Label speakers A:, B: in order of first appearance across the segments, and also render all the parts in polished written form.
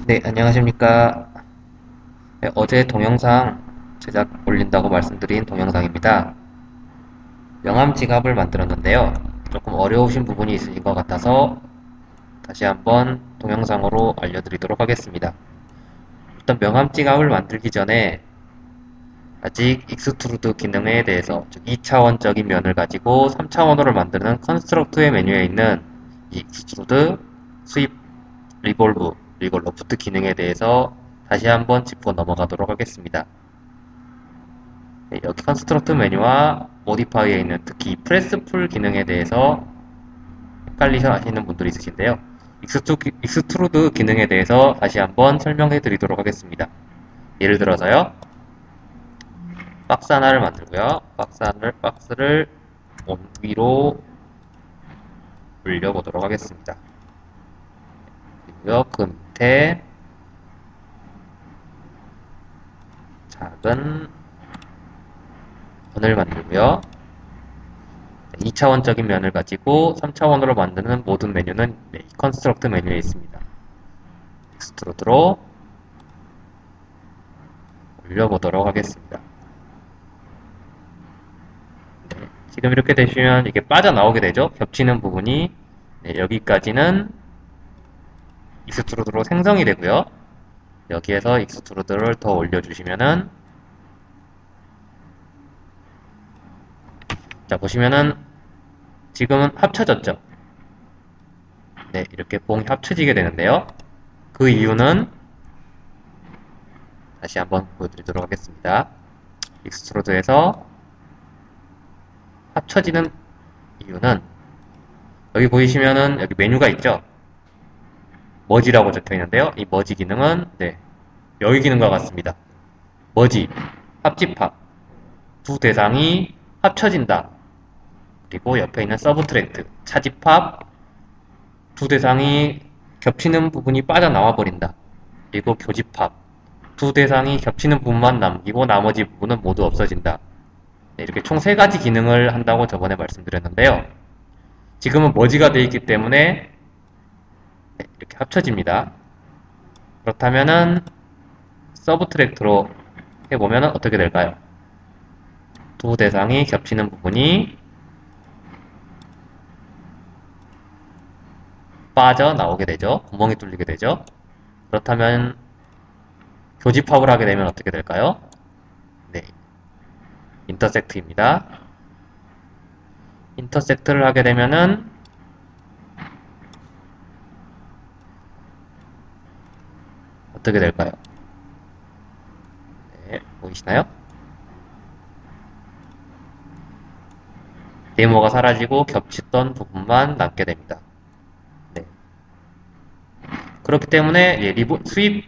A: 네, 안녕하십니까. 네, 어제 동영상 제작 올린다고 말씀드린 동영상입니다. 명함 지갑을 만들었는데요. 조금 어려우신 부분이 있으신 것 같아서 다시 한번 동영상으로 알려드리도록 하겠습니다. 일단 명함 지갑을 만들기 전에 아직 익스트루드 기능에 대해서, 즉 2차원적인 면을 가지고 3차원으로 만드는 컨스트럭트의 메뉴에 있는 이 익스트루드, 스윕, 리볼브, 그리고 로프트 기능에 대해서 다시 한번 짚고 넘어가도록 하겠습니다. 네, 여기 컨스트럭트 메뉴와 모디파이에 있는 특히 프레스 풀 기능에 대해서 헷갈리셔 하시는 분들이 있으신데요. 익스트루드 기능에 대해서 다시 한번 설명해 드리도록 하겠습니다. 예를 들어서요. 박스 하나를 만들고요. 박스를 위로 올려보도록 하겠습니다. 그리고요. 그 밑에 작은 원을 만들고요. 2차원적인 면을 가지고 3차원으로 만드는 모든 메뉴는 컨스트럭트 메뉴에 있습니다. 익스트루드로 올려보도록 하겠습니다. 네, 지금 이렇게 되시면 이게 빠져나오게 되죠. 겹치는 부분이. 네, 여기까지는 익스트루드로 생성이 되고요. 여기에서 익스트루드를 더 올려주시면은, 자, 보시면은 지금은 합쳐졌죠. 네, 이렇게 봉이 합쳐지게 되는데요. 그 이유는 다시 한번 보여드리도록 하겠습니다. 익스트루드에서 합쳐지는 이유는, 여기 보이시면은 여기 메뉴가 있죠. 머지라고 적혀 있는데요. 이 머지 기능은 여기 기능과 같습니다. 머지, 합집합, 두 대상이 합쳐진다. 그리고 옆에 있는 서브트랙트, 차집합, 두 대상이 겹치는 부분이 빠져나와 버린다. 그리고 교집합, 두 대상이 겹치는 부분만 남기고 나머지 부분은 모두 없어진다. 네, 이렇게 총 세 가지 기능을 한다고 저번에 말씀드렸는데요. 지금은 머지가 되어 있기 때문에 이렇게 합쳐집니다. 그렇다면은 서브트랙트로 해보면 어떻게 될까요? 두 대상이 겹치는 부분이 빠져나오게 되죠. 구멍이 뚫리게 되죠. 그렇다면 교집합을 하게 되면 어떻게 될까요? 네, 인터섹트입니다. 인터섹트를 하게 되면은 어떻게 될까요? 네, 보이시나요? 네모가 사라지고 겹쳤던 부분만 남게 됩니다. 네. 그렇기 때문에 스윕,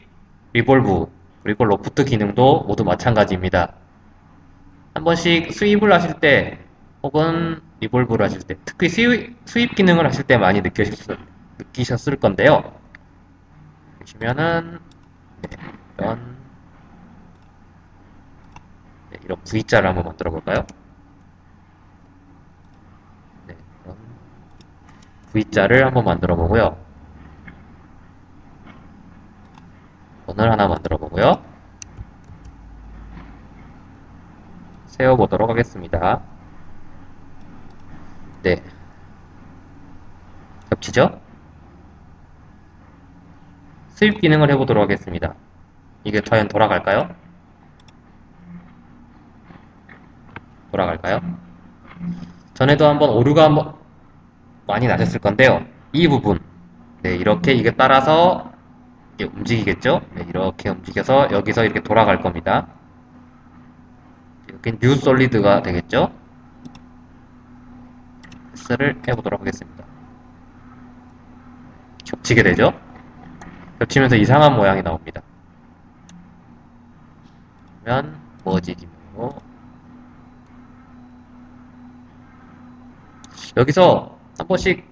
A: 리볼브, 그리고 로프트 기능도 모두 마찬가지입니다. 한 번씩 스윕을 하실 때 혹은 리볼브를 하실 때, 특히 스윕 기능을 하실 때 많이 느끼셨을 건데요. 보시면은 이런 이런 V자를 한번 만들어 볼까요? 네, 이런 V자를 한번 만들어 보고요. 원을 하나 만들어 보고요. 세워 보도록 하겠습니다. 네, 겹치죠? 스윕 기능을 해보도록 하겠습니다. 이게 과연 돌아갈까요? 돌아갈까요? 전에도 한번 오류가 한번 많이 나셨을 건데요. 이 부분, 네, 이렇게 이게 따라서 이게 움직이겠죠? 네, 이렇게 움직여서 여기서 이렇게 돌아갈 겁니다. 이렇게 뉴 솔리드가 되겠죠? 테스트를 해보도록 하겠습니다. 겹치게 되죠? 겹치면서 이상한 모양이 나옵니다. 그러면 머지 기능으로 여기서 한 번씩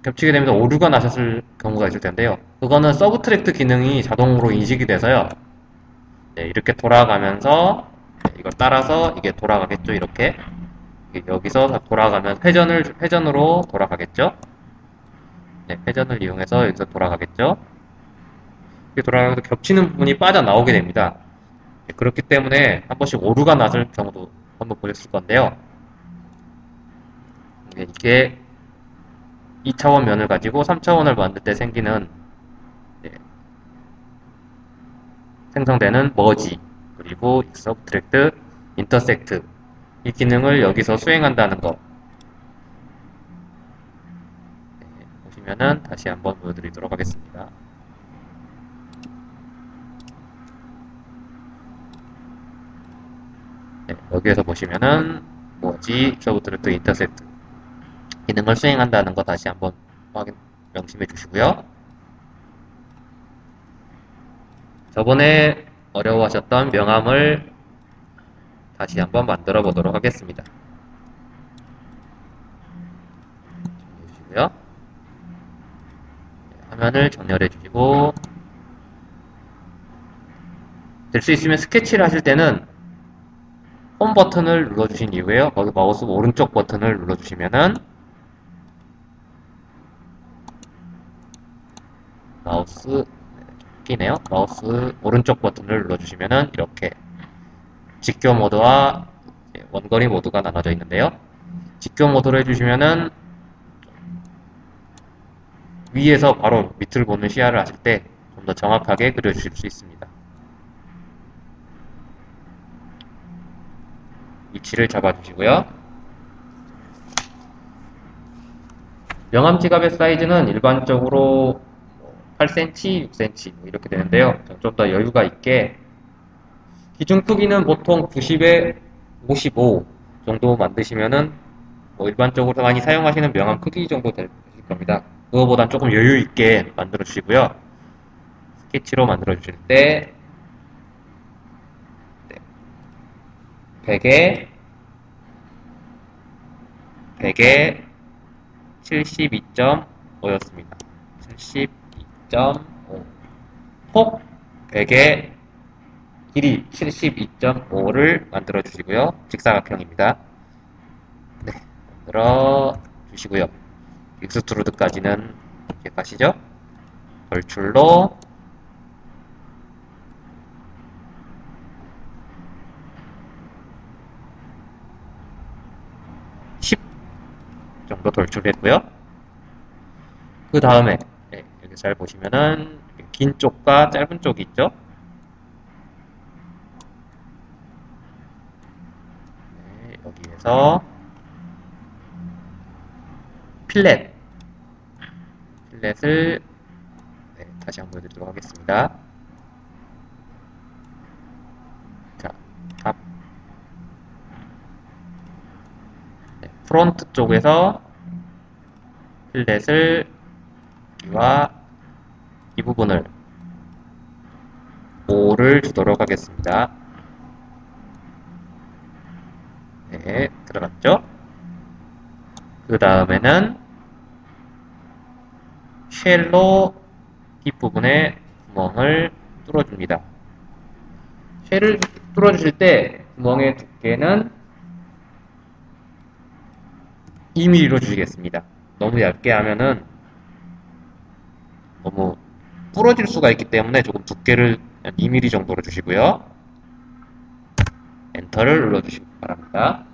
A: 겹치게 되면서 오류가 나셨을 경우가 있을 텐데요. 그거는 서브트랙트 기능이 자동으로 인식이 돼서요. 네, 이렇게 돌아가면서 이걸 따라서 이게 돌아가겠죠. 이렇게 여기서 돌아가면 회전으로 돌아가겠죠. 네, 회전을 이용해서 여기서 돌아가겠죠. 이렇게 돌아가면서 겹치는 부분이 빠져나오게 됩니다. 그렇기 때문에 한 번씩 오류가 났을 경우도 한번 보셨을 건데요. 이게 2차원 면을 가지고 3차원을 만들 때 생기는 생성되는 머지, 그리고 서브트랙트, 인터섹트 이 기능을 여기서 수행한다는 거 보시면은 다시 한번 보여드리도록 하겠습니다. 여기에서 보시면은 머지, 서브트랙트, 인터섹트 기능을 수행한다는 거 다시 한번 명심해 주시고요. 저번에 어려워하셨던 명암을 다시 한번 만들어 보도록 하겠습니다. 정리해 주시고요. 화면을 정렬해 주시고, 될 수 있으면 스케치를 하실 때는 홈 버튼을 눌러주신 이후에요. 거기 마우스 오른쪽 버튼을 눌러주시면은 마우스 끼네요. 마우스 오른쪽 버튼을 눌러주시면은 이렇게 직교 모드와 원거리 모드가 나눠져 있는데요. 직교 모드로 해주시면은 위에서 바로 밑을 보는 시야를 하실 때 좀 더 정확하게 그려주실 수 있습니다. 위치를 잡아주시고요. 명암 지갑의 사이즈는 일반적으로 8cm, 6cm 이렇게 되는데요. 좀 더 여유가 있게 기준 크기는 보통 90에 55 정도 만드시면은 일반적으로 많이 사용하시는 명암 크기 정도 되실 겁니다. 그거보단 조금 여유 있게 만들어 주시고요. 스케치로 만들어 주실 때 100에 72.5였습니다. 72.5 폭 100에 길이 72.5를 만들어 주시고요. 직사각형입니다. 네, 만들어 주시고요. 익스트루드까지는 이렇게 가시죠. 돌출로 10 정도 돌출했고요. 그 다음에 여기 잘 보시면은 긴 쪽과 짧은 쪽이 있죠. 여기에서 필렛을 다시 한번 보여드리도록 하겠습니다. 자, 프론트 쪽에서 필렛을 여기와 이 부분을 5를 주도록 하겠습니다. 네, 들어갔죠? 그 다음에는 쉘로 뒷부분에 구멍을 뚫어줍니다. 쉘을 뚫어주실 때 구멍의 두께는 2mm로 주시겠습니다. 너무 얇게 하면은 너무 부러질 수가 있기 때문에 조금 두께를 2mm 정도로 주시고요. 엔터를 눌러주시기 바랍니다.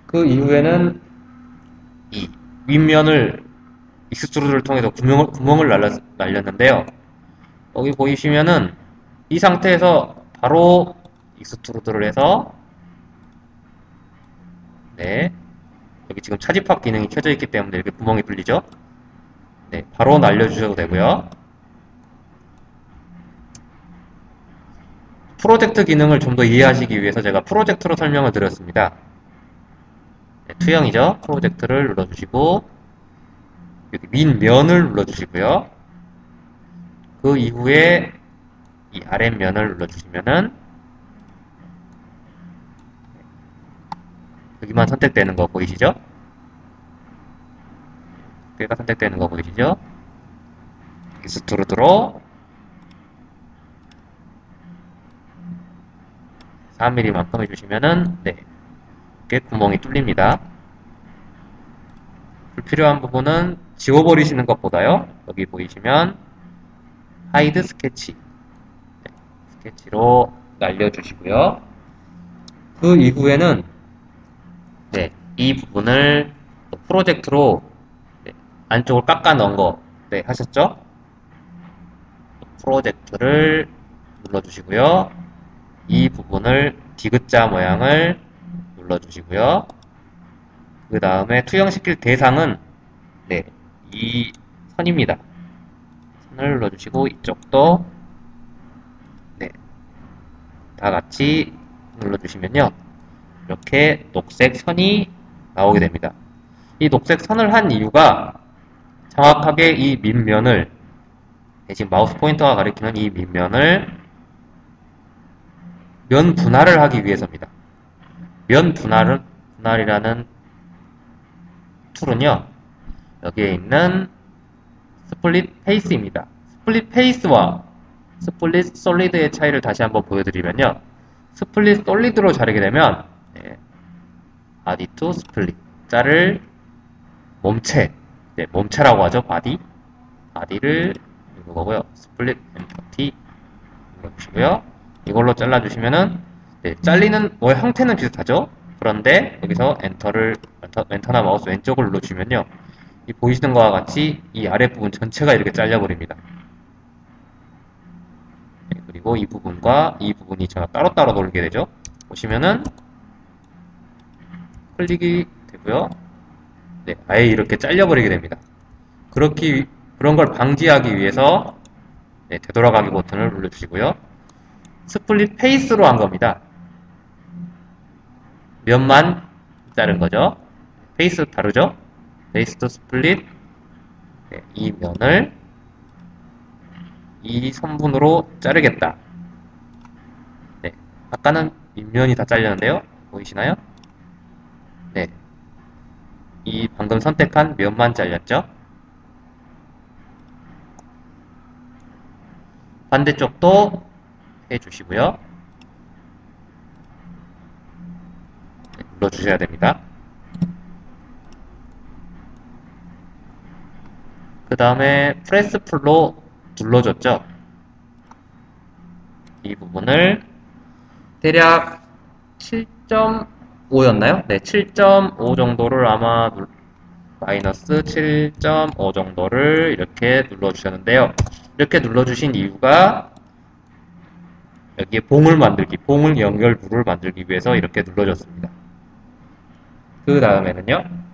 A: 그 이후에는 이 윗면을 익스트루드를 통해서 구멍을 날렸는데요. 여기 보이시면은 이 상태에서 바로 익스트루드를 해서 여기 지금 차집합 기능이 켜져 있기 때문에 이렇게 구멍이 뚫리죠. 바로 날려주셔도 되고요. 프로젝트 기능을 좀 더 이해하시기 위해서 제가 프로젝트로 설명을 드렸습니다. 투영이죠. 프로젝트를 눌러주시고 여기 윗면을 눌러주시고요. 그 이후에 이 아랫면을 눌러주시면은 여기만 선택되는 거 보이시죠? 여기가 선택되는 거 보이시죠? 익스트루드로 4mm만큼 해주시면은 이렇게 구멍이 뚫립니다. 불필요한 부분은 지워버리시는 것보다요. 여기 보이시면 하이드 스케치. 네, 스케치로 날려주시고요. 그 이후에는 네, 이 부분을 프로젝트로 네, 안쪽을 깎아 넣은 거 네, 하셨죠? 프로젝트를 눌러주시고요. 이 부분을 디귿자 모양을 눌러주시고요. 그 다음에 투영시킬 대상은 네, 이 선입니다. 선을 눌러주시고 이쪽도 네, 다 같이 눌러주시면요. 이렇게 녹색 선이 나오게 됩니다. 이 녹색 선을 한 이유가 정확하게 이 밑면을 지금 마우스 포인터가 가리키는 이 밑면을 면 분할을 하기 위해서입니다. 면 분할이라는 툴은요. 여기에 있는 스플릿 페이스입니다. 스플릿 페이스와 스플릿 솔리드의 차이를 다시 한번 보여드리면요. 스플릿 솔리드로 자르게 되면 바디 투 스플릿 자를 몸체 몸체라고 하죠. 바디를 누르는 거고요. 스플릿 엔터 T 눌러주시고요. 이걸로 잘라주시면은 잘리는 뭐의 형태는 비슷하죠. 그런데 여기서 엔터나 마우스 왼쪽을 눌러주시면요. 이 보이시는 것과 같이 이 아랫부분 전체가 이렇게 잘려버립니다. 그리고 이 부분과 이 부분이 제가 따로따로 돌게 되죠. 보시면은 클릭이 되고요. 네, 아예 이렇게 잘려버리게 됩니다. 그런 걸 방지하기 위해서 네, 되돌아가기 버튼을 눌러주시고요. 스플릿 페이스로 한 겁니다. 면만 자른 거죠. 페이스 다르죠? 페이스 투 스플릿 네, 이 면을 이 선분으로 자르겠다. 네, 아까는 밑면이 다 잘렸는데요. 보이시나요? 네, 이 방금 선택한 면만 잘렸죠? 반대쪽도 해주시고요. 네, 눌러주셔야 됩니다. 그 다음에 프레스 풀로 눌러줬죠. 이 부분을 대략 7.5였나요? 네, 7.5 정도를 아마 마이너스 7.5 정도를 이렇게 눌러주셨는데요. 이렇게 눌러주신 이유가 여기에 봉을 연결부를 만들기 위해서 이렇게 눌러줬습니다. 그 다음에는요.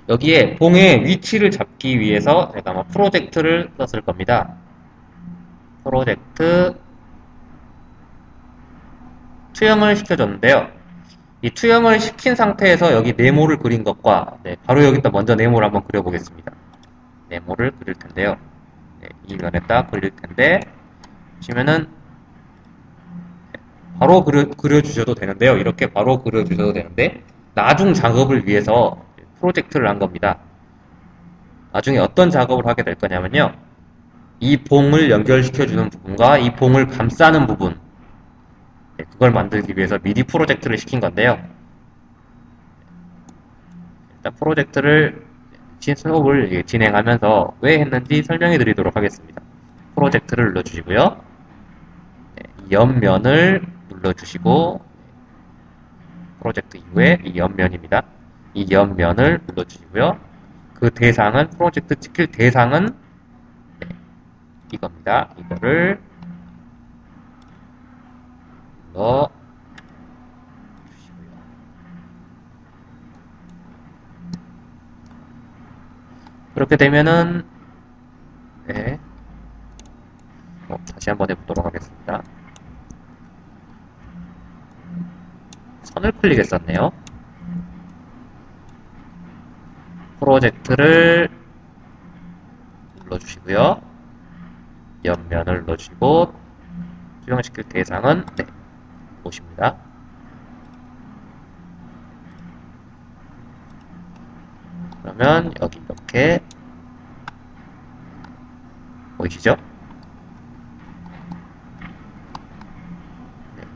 A: 여기에 봉의 위치를 잡기 위해서 제가 아마 프로젝트를 썼을 겁니다. 프로젝트 투영을 시켜줬는데요. 이 투영을 시킨 상태에서 여기 네모를 그린 것과 바로 여기다 먼저 네모를 한번 그려보겠습니다. 네모를 그릴 텐데요. 이 면에다 그릴 텐데 보시면은 바로 그려주셔도 되는데요. 이렇게 바로 그려주셔도 되는데 나중 작업을 위해서 프로젝트를 한 겁니다. 나중에 어떤 작업을 하게 될 거냐면요. 이 봉을 연결시켜주는 부분과 이 봉을 감싸는 부분 그걸 만들기 위해서 미리 프로젝트를 시킨 건데요. 일단 프로젝트를 수업을 진행하면서 왜 했는지 설명해 드리도록 하겠습니다. 프로젝트를 눌러주시고요. 이 옆면을 눌러주시고 프로젝트 이후에 이 옆면입니다. 이 옆면을 눌러주시고요. 그 대상은 프로젝트 찍힐 대상은 이겁니다. 이거를 눌러주시고요. 그렇게 되면은 다시 한번 해보도록 하겠습니다. 선을 클릭했었네요. 프로젝트를 눌러주시고요. 옆면을 눌러주시고 수정시킬 대상은 보십니다. 그러면 여기 이렇게 보이시죠?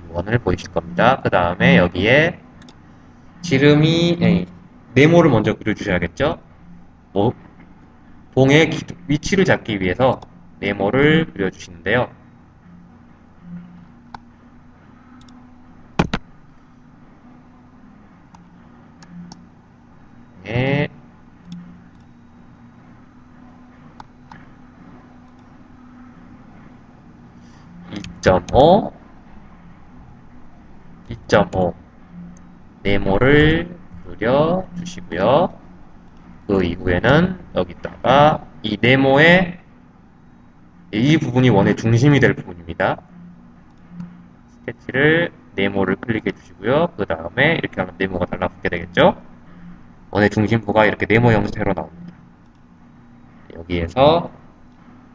A: 원을 보이실 겁니다. 그 다음에 여기에 지름이 네모를 먼저 그려주셔야겠죠? 봉의 위치를 잡기 위해서 네모를 그려주시는데요. 네, 2.5, 2.5 네모를 그려주시고요. 그 이후에는 여기다가 이 네모의 이 부분이 원의 중심이 될 부분입니다. 스케치를 네모를 클릭해 주시고요. 그 다음에 이렇게 하면 네모가 달라붙게 되겠죠. 원의 중심부가 이렇게 네모 형태로 나옵니다. 여기에서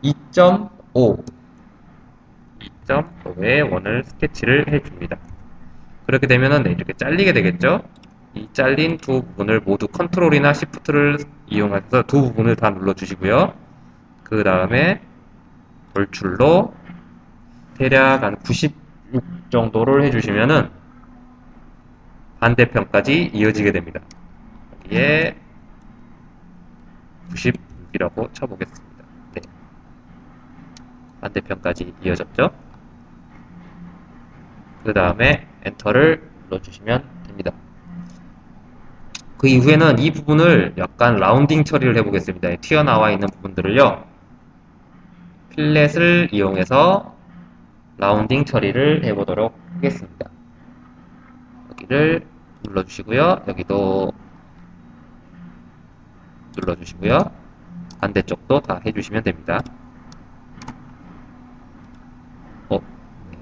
A: 2.5, 2.5의 원을 스케치를 해줍니다. 그렇게 되면은 네, 이렇게 잘리게 되겠죠. 이 잘린 두 부분을 모두 컨트롤이나 시프트를 이용해서 두 부분을 다 눌러주시고요. 그 다음에 돌출로 대략 한 96 정도를 해주시면은 반대편까지 이어지게 됩니다. 여기에 96이라고 쳐보겠습니다. 네. 반대편까지 이어졌죠? 그 다음에 엔터를 눌러주시면 됩니다. 그 이후에는 이 부분을 약간 라운딩 처리를 해보겠습니다. 튀어나와 있는 부분들을요. 필렛을 이용해서 라운딩 처리를 해보도록 하겠습니다. 여기를 눌러주시고요. 여기도 눌러주시고요. 반대쪽도 다 해주시면 됩니다.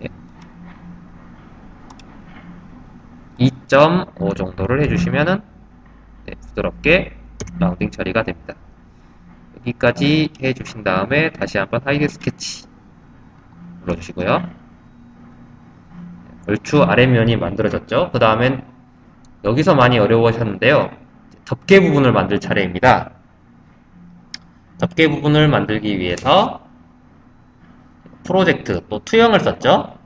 A: 네. 2.5 정도를 해주시면은 네, 부드럽게 라운딩 처리가 됩니다. 여기까지 해주신 다음에 다시 한번 하이드 스케치 눌러주시고요. 얼추 아랫면이 만들어졌죠. 그 다음엔 여기서 많이 어려워하셨는데요. 덮개 부분을 만들 차례입니다. 덮개 부분을 만들기 위해서 프로젝트 또 투영을 썼죠.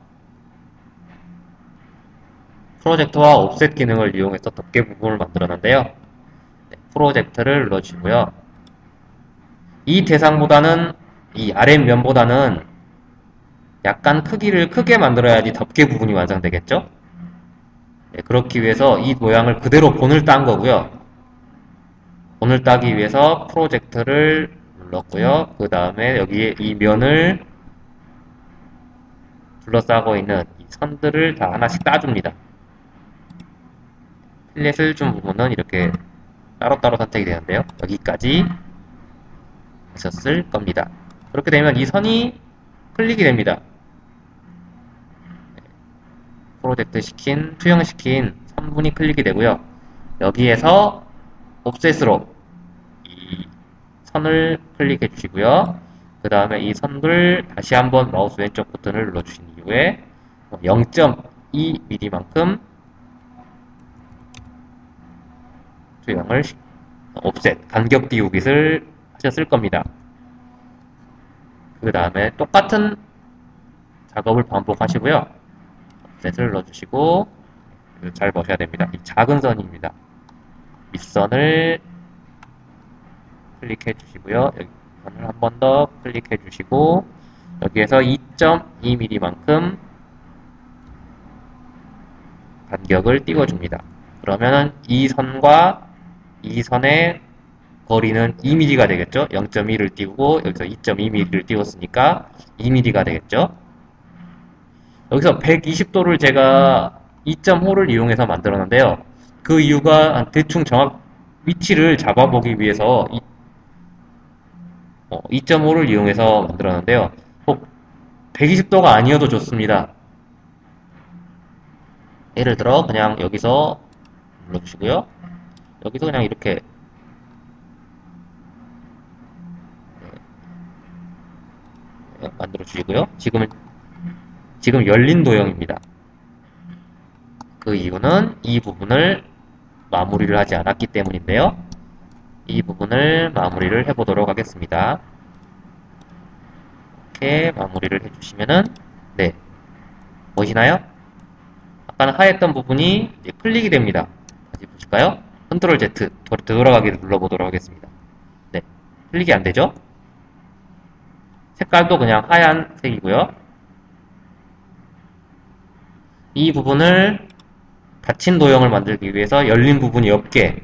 A: 프로젝트와 옵셋 기능을 이용해서 덮개 부분을 만들었는데요. 네, 프로젝트를 눌러주시고요. 이 대상보다는 이 아랫면보다는 약간 크기를 크게 만들어야지 덮개 부분이 완성되겠죠. 네, 그렇기 위해서 이 모양을 그대로 본을 딴 거고요. 본을 따기 위해서 프로젝트를 눌렀고요. 그 다음에 여기에 이 면을 둘러싸고 있는 이 선들을 다 하나씩 따줍니다. 필렛을 준 부분은 이렇게 따로따로 선택이 되는데요. 여기까지 하셨을 겁니다. 그렇게 되면 이 선이 클릭이 됩니다. 프로젝트 시킨, 투영시킨 선분이 클릭이 되고요. 여기에서 옵셋으로 이 선을 클릭해 주시고요. 그 다음에 이 선을 다시 한번 마우스 왼쪽 버튼을 눌러주신 이후에 0.2mm만큼 투영을 옵셋, 간격 띄우기를 하셨을 겁니다. 그 다음에 똑같은 작업을 반복하시고요. 옵셋을 넣어주시고 잘 보셔야 됩니다. 이 작은 선입니다. 밑선을 클릭해 주시고요. 여기 선을 한 번 더 클릭해 주시고 여기에서 2.2mm만큼 간격을 띄워줍니다. 그러면은 이 선과 이 선의 거리는 2mm가 되겠죠? 0.1을 띄우고 여기서 2.2mm를 띄웠으니까 2mm가 되겠죠? 여기서 120도를 제가 2.5를 이용해서 만들었는데요. 그 이유가 대충 정확 위치를 잡아보기 위해서 2.5를 이용해서 만들었는데요. 꼭 120도가 아니어도 좋습니다. 예를 들어 그냥 여기서 눌러주시고요. 여기서 그냥 이렇게 만들어 주시고요. 지금 열린 도형입니다. 그 이유는 이 부분을 마무리를 하지 않았기 때문인데요. 이 부분을 마무리를 해보도록 하겠습니다. 이렇게 마무리를 해주시면은 네, 보이시나요? 아까는 하였던 부분이 이제 클릭이 됩니다. 다시 보실까요? 컨트롤 Z 되돌아가기를 눌러보도록 하겠습니다. 네, 클릭이 안 되죠? 색깔도 그냥 하얀색이고요. 이 부분을 닫힌 도형을 만들기 위해서 열린 부분이 없게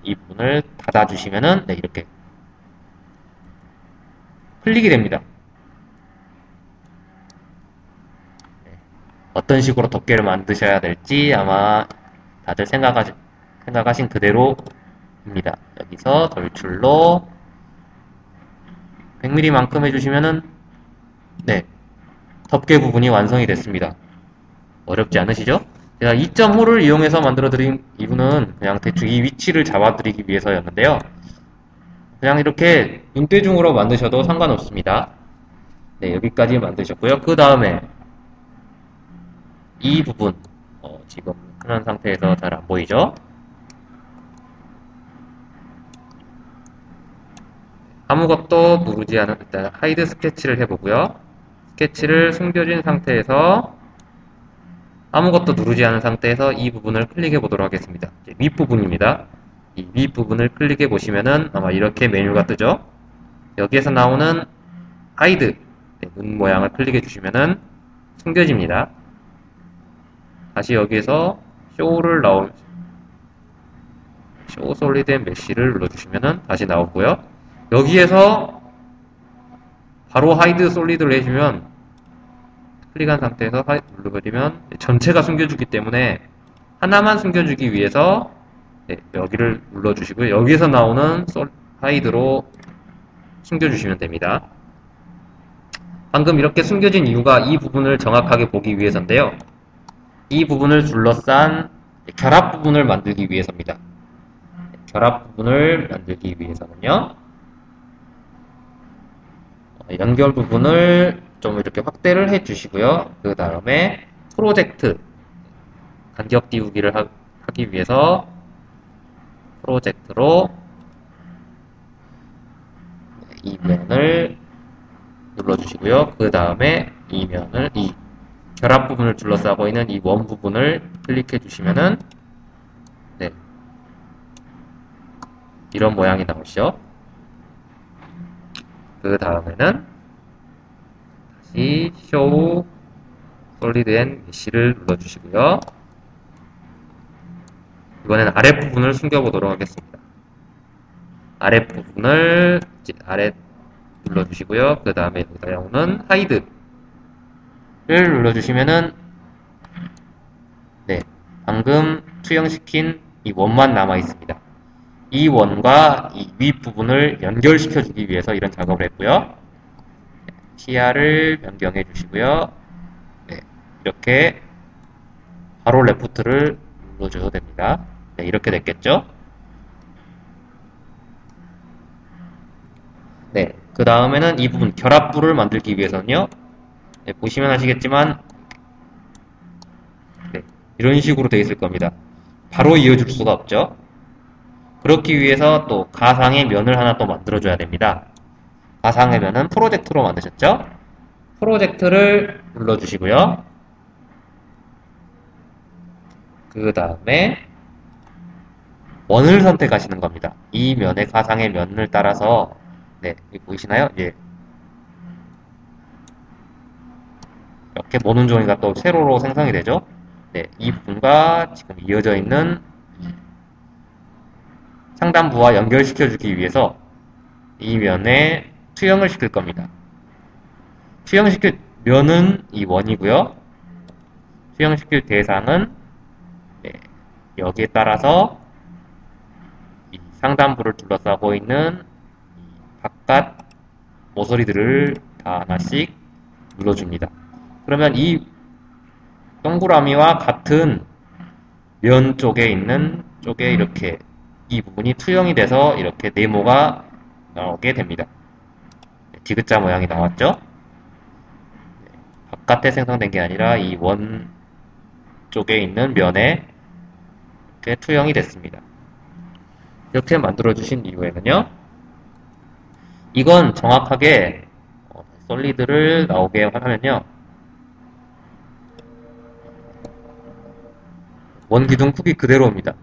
A: 이 부분을 닫아주시면은 이렇게 클릭이 됩니다. 어떤 식으로 덮개를 만드셔야 될지 아마 다들 생각하신 그대로입니다. 여기서 돌출로 100mm만큼 해주시면은 덮개 부분이 완성이 됐습니다. 어렵지 않으시죠? 제가 2.5를 이용해서 만들어드린 이유는 그냥 대충 이 위치를 잡아드리기 위해서였는데요. 그냥 이렇게 눈대중으로 만드셔도 상관없습니다. 여기까지 만드셨고요. 그 다음에 이 부분 지금 흔한 상태에서 잘 안 보이죠? 아무것도 누르지 않은 일단 하이드 스케치를 해보고요. 스케치를 숨겨진 상태에서 아무것도 누르지 않은 상태에서 이 부분을 클릭해 보도록 하겠습니다. 윗부분입니다. 이 윗부분을 클릭해 보시면은 아마 이렇게 메뉴가 뜨죠? 여기에서 나오는 하이드 눈 모양을 클릭해 주시면은 숨겨집니다. 다시 여기에서 쇼 솔리드 앤 메쉬를 눌러주시면은 다시 나오고요. 여기에서 바로 하이드 솔리드를 해주면 클릭한 상태에서 눌러버리면 전체가 숨겨주기 때문에 하나만 숨겨주기 위해서 여기를 눌러주시고요. 여기에서 나오는 하이드로 숨겨주시면 됩니다. 방금 이렇게 숨겨진 이유가 이 부분을 정확하게 보기 위해서인데요. 이 부분을 둘러싼 결합 부분을 만들기 위해서입니다. 결합 부분을 만들기 위해서는요. 연결 부분을 좀 이렇게 확대를 해 주시고요. 그 다음에 프로젝트 간격 띄우기를 하기 위해서 프로젝트로 이 면을 눌러주시고요. 그 다음에 이 결합 부분을 둘러싸고 있는 이 원 부분을 클릭해 주시면은 이런 모양이 나오시죠. 그 다음에는 다시 Show Solid and Mesh를 눌러주시고요. 이번에는 아랫부분을 숨겨보도록 하겠습니다. 아랫부분을 아래 눌러주시고요. 그 다음에 여기다 나오는 하이드를 눌러주시면은 방금 투영시킨 이 원만 남아있습니다. 이 원과 이 윗부분을 연결시켜주기 위해서 이런 작업을 했고요. 시야를 변경해 주시고요. 이렇게 바로 레프트를 눌러줘도 됩니다. 이렇게 됐겠죠? 그 다음에는 이 부분 결합부를 만들기 위해서는요. 보시면 아시겠지만 이런 식으로 되어 있을 겁니다. 바로 이어줄 수가 없죠. 그렇기 위해서 또 가상의 면을 하나 또 만들어줘야 됩니다. 가상의 면은 프로젝트로 만드셨죠? 프로젝트를 눌러주시고요. 그 다음에 원을 선택하시는 겁니다. 이 면의 가상의 면을 따라서 여기 보이시나요? 이렇게 모는 종이가 또 세로로 생성이 되죠? 이 부분과 지금 이어져 있는 상단부와 연결시켜주기 위해서 이 면에 투영을 시킬 겁니다. 투영시킬 면은 이 원이고요. 투영시킬 대상은 여기에 따라서 이 상단부를 둘러싸고 있는 바깥 모서리들을 다 하나씩 눌러줍니다. 그러면 이 동그라미와 같은 면 쪽에 있는 쪽에 이렇게 이 부분이 투영이 돼서 이렇게 네모가 나오게 됩니다. 디귿자 모양이 나왔죠? 바깥에 생성된 게 아니라 이 원 쪽에 있는 면에 이렇게 투영이 됐습니다. 이렇게 만들어주신 이후에는요. 이건 정확하게 솔리드를 나오게 하면요. 원기둥 크기 그대로입니다.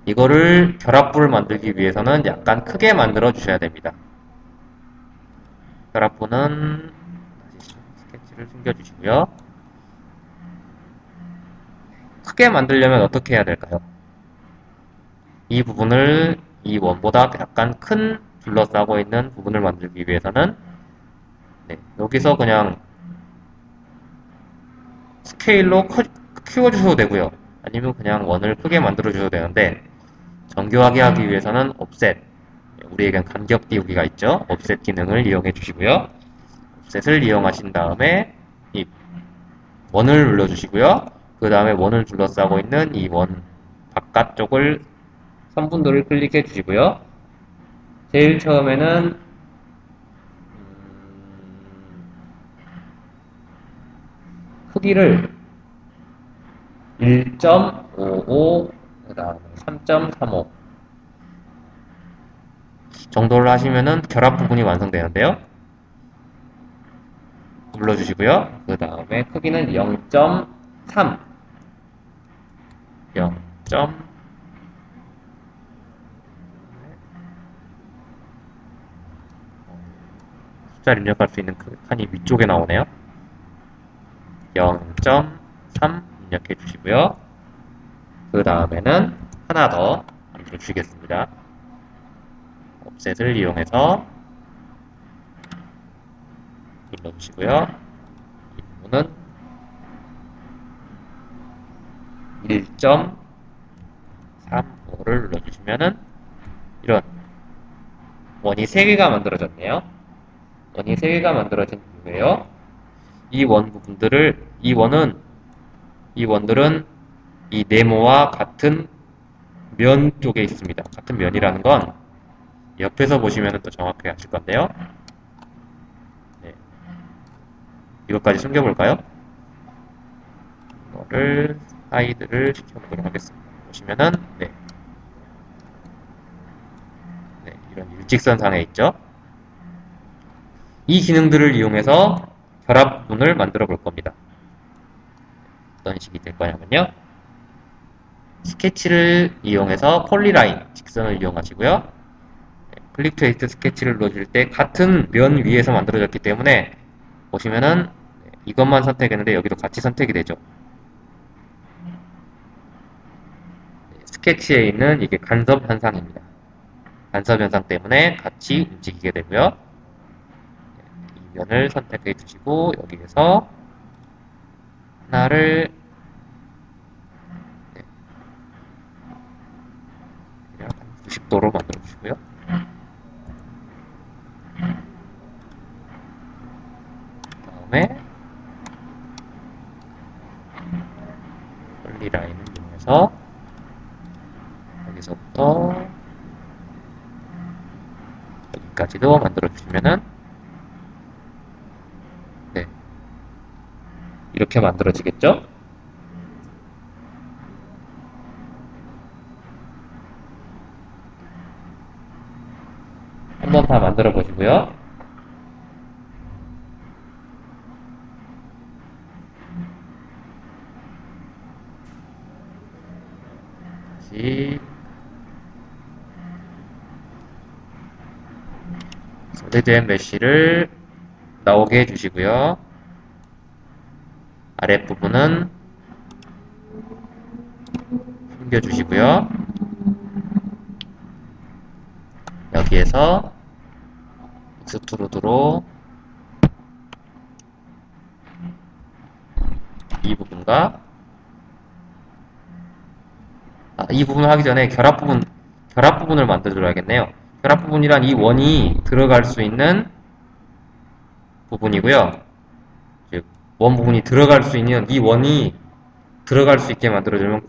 A: 이거를 결합부를 만들기 위해서는 약간 크게 만들어 주셔야 됩니다. 결합부는 다시 스케치를 숨겨주시고요. 크게 만들려면 어떻게 해야 될까요? 이 부분을 이 원보다 약간 큰 둘러싸고 있는 부분을 만들기 위해서는 여기서 그냥 스케일로 키워주셔도 되고요. 아니면 그냥 원을 크게 만들어 주셔도 되는데 정교하게 하기 위해서는 옵셋, 우리에겐 간격 띄우기가 있죠. 옵셋 기능을 이용해 주시고요. 옵셋을 이용하신 다음에 이 원을 눌러주시고요. 그 다음에 원을 둘러싸고 있는 이 원 바깥쪽을 선분도를 클릭해 주시고요. 제일 처음에는 크기를 1.55, 그 다음에 3.35 정도를 하시면은 결합 부분이 완성되는데요. 눌러주시고요. 그 다음에 크기는 0.3 0. 숫자를 입력할 수 있는 칸이 위쪽에 나오네요. 0.3 입력해 주시고요. 그 다음에는 하나 더 만들어 주시겠습니다. 옵셋을 이용해서 눌러주시고요. 이 부분은 1.35를 눌러주시면은 이런 원이 3개가 만들어졌네요. 원이 3개가 만들어진 이유예요. 이 원들은 이 네모와 같은 면 쪽에 있습니다. 같은 면이라는 건 옆에서 보시면 또 정확하게 아실 건데요. 네. 이것까지 숨겨볼까요? 이거를 하이드를 시켜보도록 하겠습니다. 보시면은 이런 일직선상에 있죠. 이 기능들을 이용해서 결합 부분을 만들어 볼 겁니다. 어떤 식이 될 거냐면요. 스케치를 이용해서 폴리라인, 직선을 이용하시고요. 클릭 투 에디트 스케치를 눌러줄 때 같은 면 위에서 만들어졌기 때문에 보시면은 이것만 선택했는데 여기도 같이 선택이 되죠. 스케치에 있는 이게 간섭 현상입니다. 간섭 현상 때문에 같이 움직이게 되고요. 이 면을 선택해 주시고 여기에서 하나를 90도로 만들어 주시고요. 다음에 폴리라인을 이용해서 여기서부터 여기까지도 만들어 주시면은 이렇게 만들어지겠죠? 한번 다 만들어 보시고요. 다시 솔리드앤 메쉬를 나오게 해주시고요. 아랫부분은 숨겨주시고요. 여기에서 익스트루드로 이 부분과 이 부분을 하기 전에 결합 부분을 만들어 줘야겠네요. 결합 부분이란 이 원이 들어갈 수 있는 부분이고요. 즉, 원 부분이 들어갈 수 있는 이 원이 들어갈 수 있게 만들어주면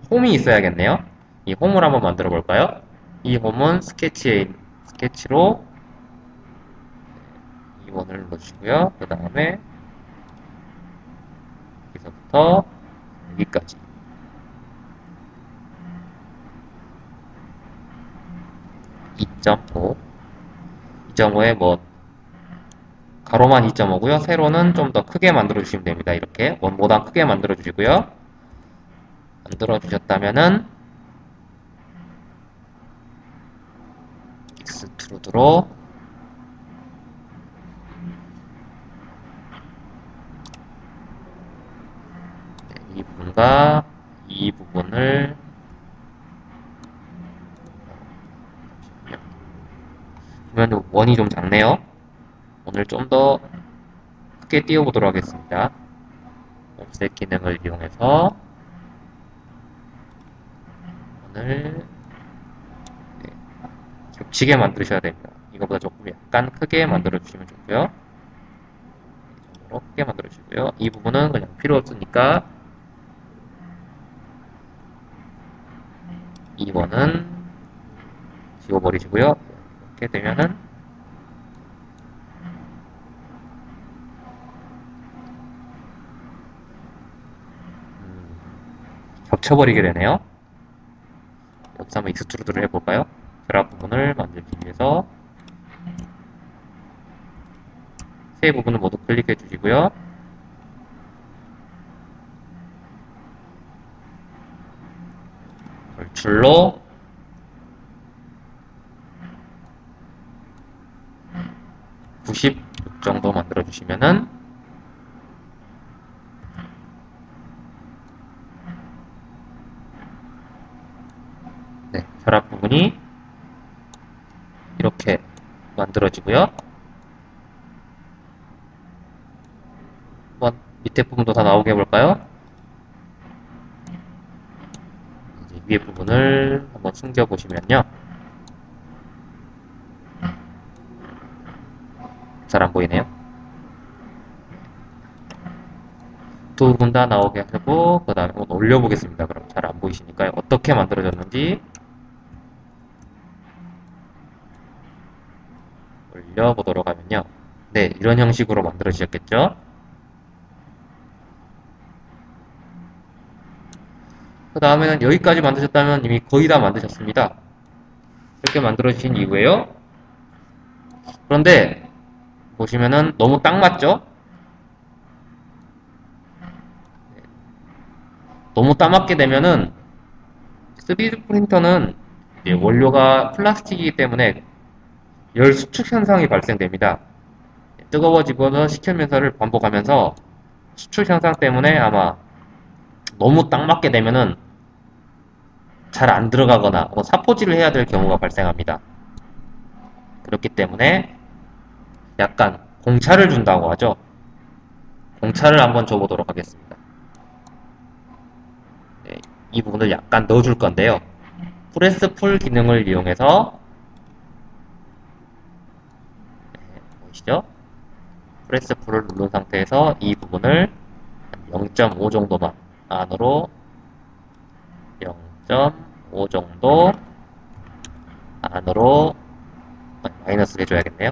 A: 홈이 있어야겠네요. 이 홈을 한번 만들어 볼까요? 이 홈은 스케치로 이 원을 눌러주시고요. 그 다음에 여기서부터 여기까지 2.5 2.5에 가로만 2.5고요. 세로는 좀 더 크게 만들어 주시면 됩니다. 이렇게 원보다 크게 만들어 주시고요. 만들어 주셨다면은 익스트루드로 이 부분과 이 부분을 그러면 원이 좀 작네요. 오늘 좀 더 크게 띄워보도록 하겠습니다. 옵셋 기능을 이용해서 원을 겹치게 만드셔야 됩니다. 이거보다 조금 약간 크게 만들어 주시면 좋고요. 이 정도로 크게 만들어 주시고요. 이 부분은 그냥 필요 없으니까 이 원은 지워버리시고요. 이렇게 되면은 겹쳐버리게 되네요. 여기서 한번 익스트루드를 해볼까요? 결합 부분을 만들기 위해서 세 부분을 모두 클릭해 주시고요. 돌출로 96 정도 만들어 주시면은 네, 결합 부분이 이렇게 만들어지고요. 한번 밑에 부분도 다 나오게 해볼까요? 이제 위에 부분을 한번 숨겨 보시면요. 잘 안 보이네요. 두 부분 다 나오게 하고 그 다음에 한번 올려보겠습니다. 그럼 잘 안 보이시니까요. 어떻게 만들어졌는지 올려보도록 하면요. 네, 이런 형식으로 만들어지셨겠죠? 그 다음에는 여기까지 만드셨다면 이미 거의 다 만드셨습니다. 이렇게 만들어주신 이후에요. 그런데 보시면은 너무 딱 맞죠? 너무 딱 맞게 되면은 3D 프린터는 원료가 플라스틱이기 때문에 열 수축 현상이 발생됩니다. 뜨거워지고서 식혀면서를 반복하면서 수축 현상 때문에 아마 너무 딱 맞게 되면은 잘 안 들어가거나 사포질을 해야 될 경우가 발생합니다. 그렇기 때문에 약간 공차를 준다고 하죠. 공차를 한번 줘보도록 하겠습니다. 네, 이 부분을 약간 넣어줄 건데요. 프레스 풀 기능을 이용해서 보이시죠? 프레스 풀을 누른 상태에서 이 부분을 0.5 정도만 안으로 0.5 정도 안으로 마이너스 해줘야겠네요.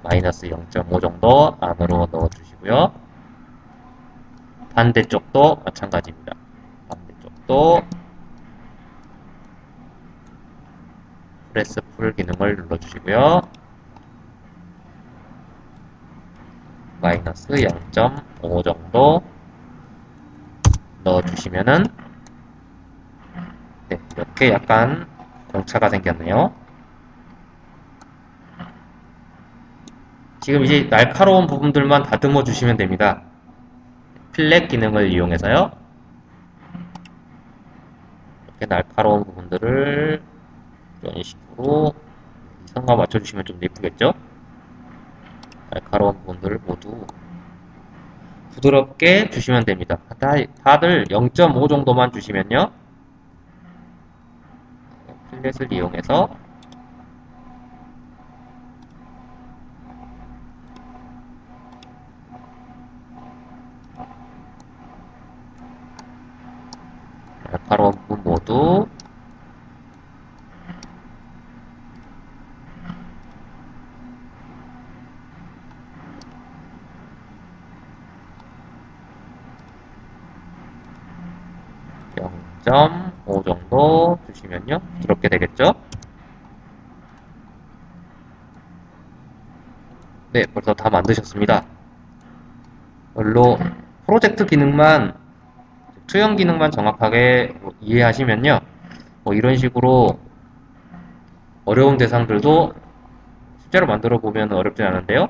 A: 마이너스 0.5 정도 안으로 넣어주시고요. 반대쪽도 마찬가지입니다. 반대쪽도 프레스 풀 기능을 눌러주시고요. 마이너스 0.5 정도 넣어주시면은 네, 이렇게 약간 공차가 생겼네요. 지금 이제 날카로운 부분들만 다듬어 주시면 됩니다. 필렛 기능을 이용해서요. 이렇게 날카로운 부분들을 이런 식으로 선과 맞춰주시면 좀 예쁘겠죠? 날카로운 부분들을 모두 부드럽게 주시면 됩니다. 다들 0.5 정도만 주시면요. 필렛을 이용해서 날카로운 부분 모두 .5 정도 주시면요. 부드럽게 되겠죠? 네, 벌써 다 만드셨습니다. 별로 프로젝트 기능만, 투영 기능만 정확하게 이해하시면요. 이런 식으로 어려운 대상들도 실제로 만들어 보면 어렵지 않은데요.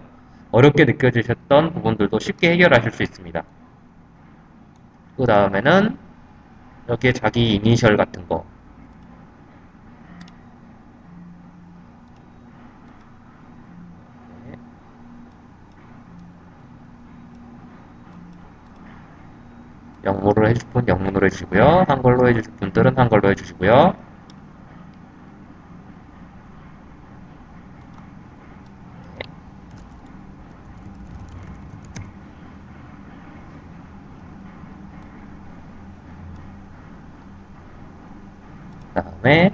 A: 어렵게 느껴지셨던 부분들도 쉽게 해결하실 수 있습니다. 그 다음에는 여기에 자기 이니셜 같은 거. 영어로 해주실 분 영문으로 해주시고요. 한글로 해주실 분들은 한글로 해주시고요. 그 다음에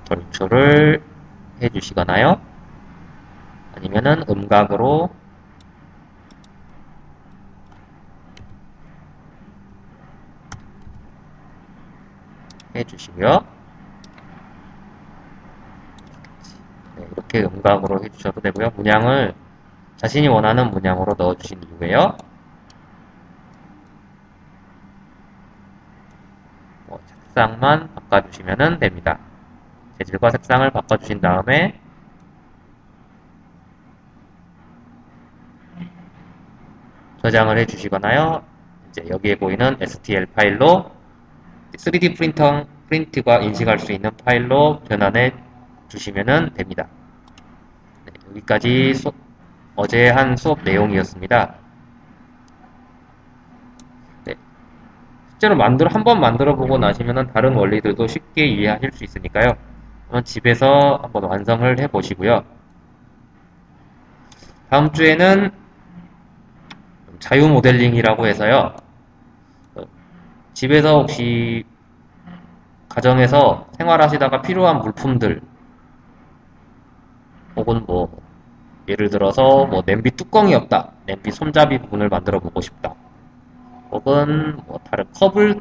A: 절초를 해주시거나요. 아니면은 음각으로 해주시고요. 네, 이렇게 음각으로 해주셔도 되고요. 문양을 자신이 원하는 문양으로 넣어주신 이후에요. 색상만 바꿔주시면 됩니다. 재질과 색상을 바꿔주신 다음에 저장을 해주시거나요. 이제 여기에 보이는 STL 파일로 3D 프린트가 인식할 수 있는 파일로 변환해 주시면 됩니다. 네, 여기까지 어제 한 수업 내용이었습니다. 네, 실제로 한번 만들어 보고 나시면 다른 원리들도 쉽게 이해하실 수 있으니까요. 한번 집에서 한번 완성을 해 보시고요. 다음 주에는 자유 모델링이라고 해서요. 집에서 혹시 가정에서 생활하시다가 필요한 물품들 혹은 뭐 예를 들어서 뭐 냄비 뚜껑이 없다. 냄비 손잡이 부분을 만들어 보고 싶다. 혹은 뭐 다른 컵을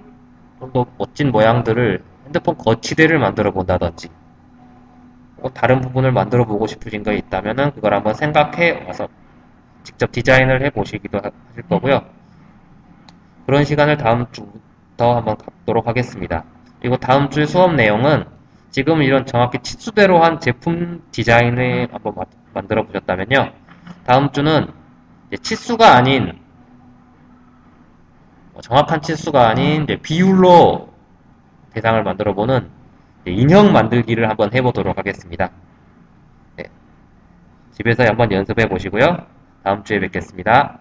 A: 좀 더 멋진 모양들을 핸드폰 거치대를 만들어 본다든지 혹은 다른 부분을 만들어 보고 싶으신 거 있다면은 그걸 한번 생각해 와서 직접 디자인을 해 보시기도 하실 거고요. 그런 시간을 다음 주부터 한번 갖도록 하겠습니다. 그리고 다음 주의 수업 내용은 지금 이런 정확히 치수대로 한 제품 디자인을 한번 만들어 보셨다면요. 다음 주는 치수가 아닌 정확한 치수가 아닌 비율로 대상을 만들어 보는 인형 만들기를 한번 해보도록 하겠습니다. 네, 집에서 한번 연습해 보시고요. 다음 주에 뵙겠습니다.